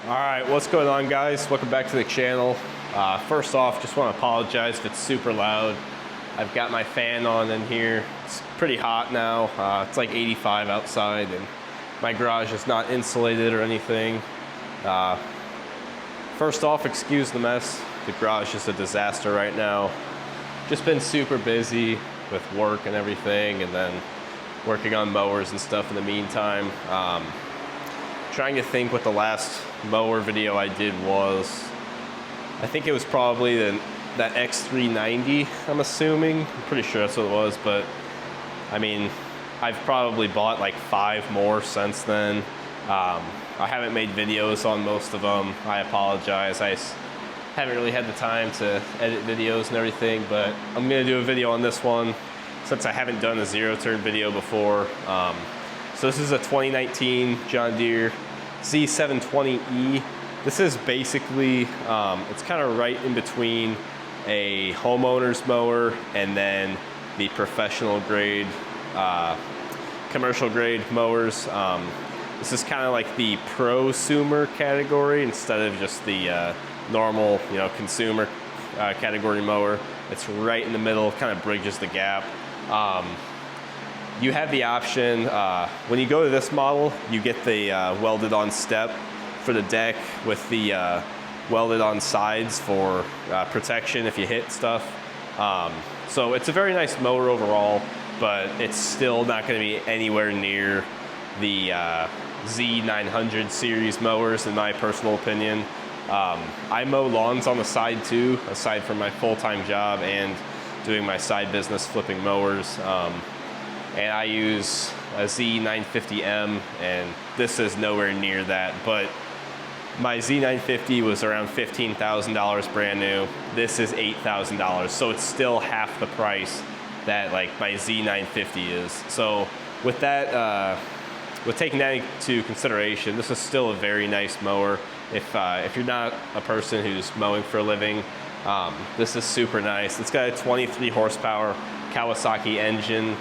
All right, what's going on, guys? Welcome back to the channel. First off, just want to apologize if it's super loud. I've got my fan on in here. It's pretty hot now. It's like 85 outside, and my garage is not insulated or anything. First off, excuse the mess. The garage is a disaster right now. Just been super busy with work and everything, and then working on mowers and stuff in the meantime. Trying to think what the last mower video I did was. I think it was probably that X390, I'm assuming. I'm pretty sure that's what it was, but I mean, I've probably bought like 5 more since then. I haven't made videos on most of them. I apologize. I haven't really had the time to edit videos and everything, but I'm gonna do a video on this one since I haven't done a zero-turn video before. So this is a 2019 John Deere Z720e. This is basically, it's kind of right in between a homeowner's mower and then the professional grade, commercial grade mowers. This is kind of like the prosumer category instead of just the normal, consumer category mower. It's right in the middle, kind of bridges the gap. You have the option, when you go to this model, you get the welded on step for the deck with the welded on sides for protection if you hit stuff. So it's a very nice mower overall, but it's still not going to be anywhere near the Z900 series mowers in my personal opinion. I mow lawns on the side too, aside from my full-time job and doing my side business flipping mowers. And I use a Z950M, and this is nowhere near that, but my Z950 was around $15,000 brand new. This is $8,000, so it's still half the price that like my Z950 is. So with that, with taking that into consideration, this is still a very nice mower. If you're not a person who's mowing for a living, this is super nice. It's got a 23 horsepower Kawasaki engine.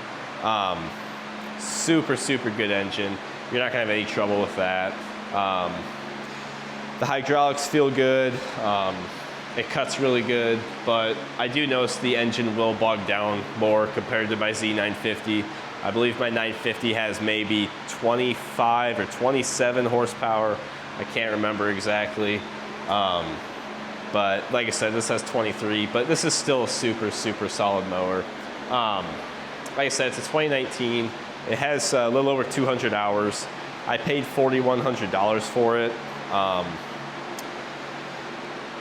Super good engine. You're not gonna have any trouble with that. The hydraulics feel good. It cuts really good, but I do notice the engine will bog down more compared to my Z950. I believe my 950 has maybe 25 or 27 horsepower. I can't remember exactly. But like I said, this has 23, but this is still a super solid mower. Like I said, it's a 2019. It has a little over 200 hours. I paid $4,100 for it.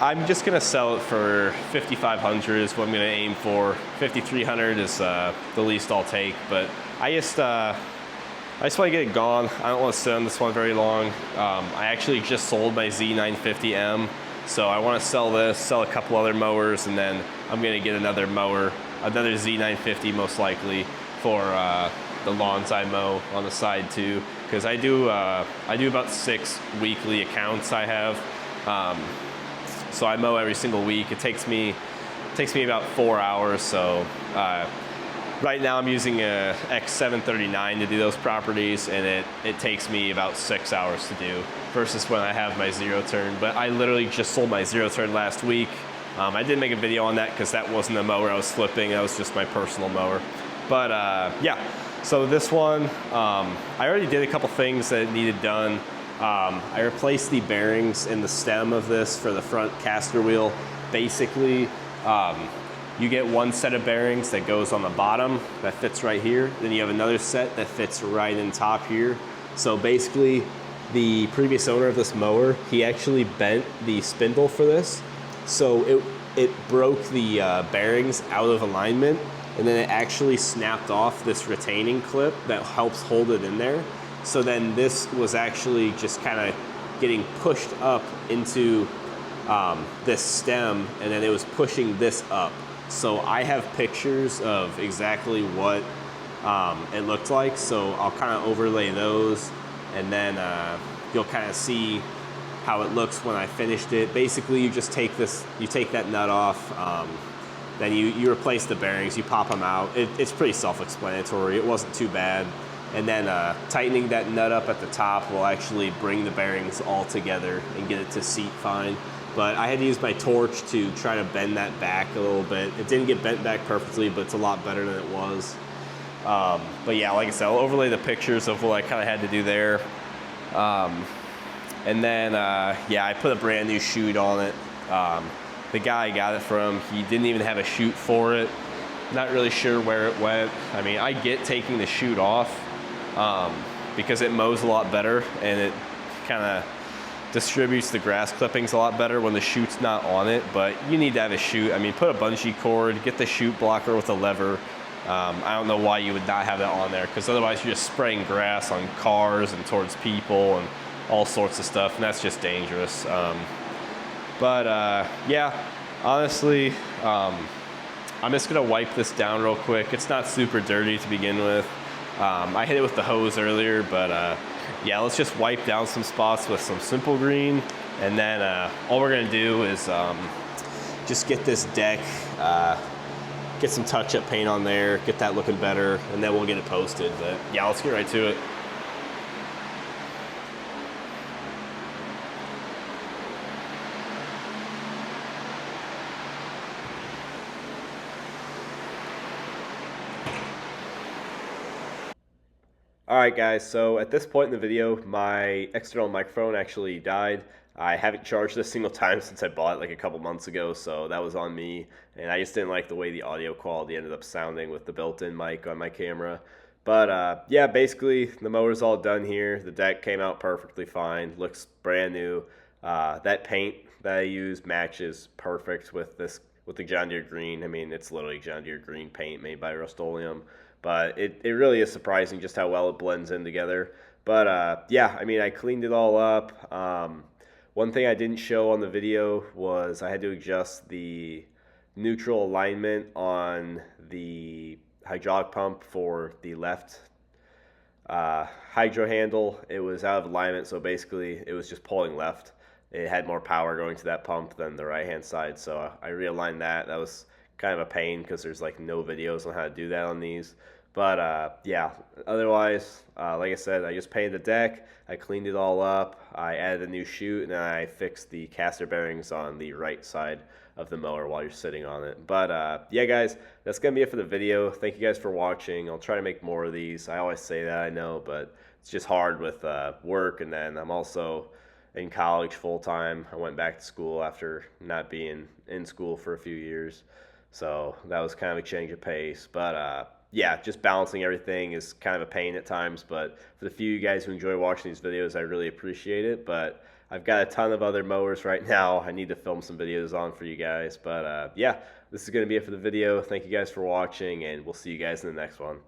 I'm just gonna sell it for $5,500 is what I'm gonna aim for. $5,300 is the least I'll take, but I just want to get it gone. I don't want to sit on this one very long. I actually just sold my Z950M, so I want to sell this, sell a couple other mowers, and then I'm gonna get another mower, another Z950 most likely, for the lawns I mow on the side too, because I do about 6 weekly accounts I have. So I mow every single week. It takes me about 4 hours. So right now I'm using a X720e to do those properties, and it takes me about 6 hours to do versus when I have my zero turn. But I literally just sold my zero turn last week. I didn't make a video on that because that wasn't a mower I was flipping. That was just my personal mower. But yeah, so this one, I already did a couple things that needed done. I replaced the bearings in the stem of this for the front caster wheel. Basically, you get one set of bearings that goes on the bottom that fits right here. Then you have another set that fits right in top here. So basically, the previous owner of this mower, he actually bent the spindle for this. So it broke the bearings out of alignment, and then it actually snapped off this retaining clip that helps hold it in there. So then this was actually just kind of getting pushed up into this stem, and then it was pushing this up. So I have pictures of exactly what it looked like, so I'll kind of overlay those, and then you'll kind of see how it looks when I finished it. Basically, you just take that nut off, then you replace the bearings, you pop them out. It's pretty self-explanatory. It wasn't too bad. And then tightening that nut up at the top will actually bring the bearings all together and get it to seat fine. But I had to use my torch to try to bend that back a little bit. It didn't get bent back perfectly, but it's a lot better than it was. But yeah, like I said, I'll overlay the pictures of what I kind of had to do there. And then, yeah, I put a brand new chute on it. The guy I got it from, he didn't even have a chute for it. Not really sure where it went. I mean, I get taking the chute off because it mows a lot better and it kind of distributes the grass clippings a lot better when the chute's not on it, but you need to have a chute. I mean, put a bungee cord, get the chute blocker with a lever. I don't know why you would not have that on there, because otherwise you're just spraying grass on cars and towards people and all sorts of stuff, and that's just dangerous. Yeah, honestly, I'm just gonna wipe this down real quick. It's not super dirty to begin with. I hit it with the hose earlier, but yeah, let's just wipe down some spots with some Simple Green, and then all we're gonna do is just get this deck, get some touch-up paint on there, get that looking better, and then we'll get it posted. But yeah, let's get right to it. Alright guys, so at this point in the video, my external microphone actually died. I haven't charged it a single time since I bought it like a couple months ago, so that was on me. And I just didn't like the way the audio quality ended up sounding with the built-in mic on my camera. But yeah, basically the mower's all done here. The deck came out perfectly fine, looks brand new. That paint that I use matches perfect with the John Deere green. I mean, it's literally John Deere green paint made by Rust-Oleum. But it really is surprising just how well it blends in together. But yeah, I mean, I cleaned it all up. One thing I didn't show on the video was I had to adjust the neutral alignment on the hydraulic pump for the left hydro handle. It was out of alignment, so basically it was just pulling left. It had more power going to that pump than the right-hand side, so I realigned that. That was kind of a pain because there's like no videos on how to do that on these. But yeah, otherwise, like I said, I just painted the deck, I cleaned it all up, I added a new chute, and then I fixed the caster bearings on the right side of the mower while you're sitting on it. But yeah guys, that's gonna be it for the video. Thank you guys for watching. I'll try to make more of these. I always say that, I know, but it's just hard with work, and then I'm also in college full-time. I went back to school after not being in school for a few years, so that was kind of a change of pace. But yeah, just balancing everything is kind of a pain at times, but for the few of you guys who enjoy watching these videos, I really appreciate it. But I've got a ton of other mowers right now I need to film some videos on for you guys. But yeah, this is going to be it for the video. Thank you guys for watching, and we'll see you guys in the next one.